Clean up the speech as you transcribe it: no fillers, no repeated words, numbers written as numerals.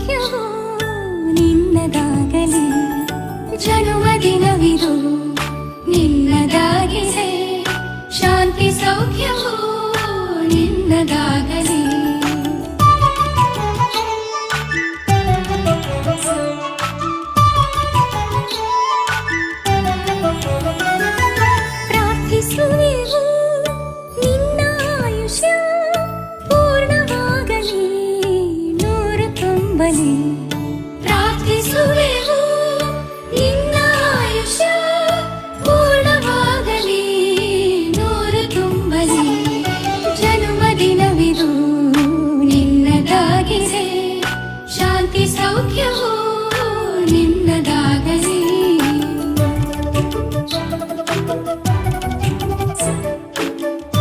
ಸೌಖ್ಯವೂ ನಿನ್ನದಾಗಲಿ. ಜನ್ಮದಿನವಿದು ನಿನ್ನದಾಗಿದೆ, ಶಾಂತಿ ಸೌಖ್ಯವೂ ನಿನ್ನದಾಗಲಿ. ಪ್ರಾರ್ಥಿಸುವೆವು ನಿನ್ನ ಆಯುಷ್ಯ ಪೂರ್ಣವಾಗಲಿ, ನೂರು ತುಂಬಲಿ. ಪ್ರಾರ್ಥಿಸುವೆವು ನಿನ್ನ ಆಯುಷ್ಯ ಪೂರ್ಣವಾಗಲಿ, ನೂರು ತುಂಬಲಿ. ಜನ್ಮದಿನವಿದು ನಿನ್ನದಾಗಿದೆ, ಶಾಂತಿ ಸೌಖ್ಯವೂ ನಿನ್ನದಾಗಲಿ.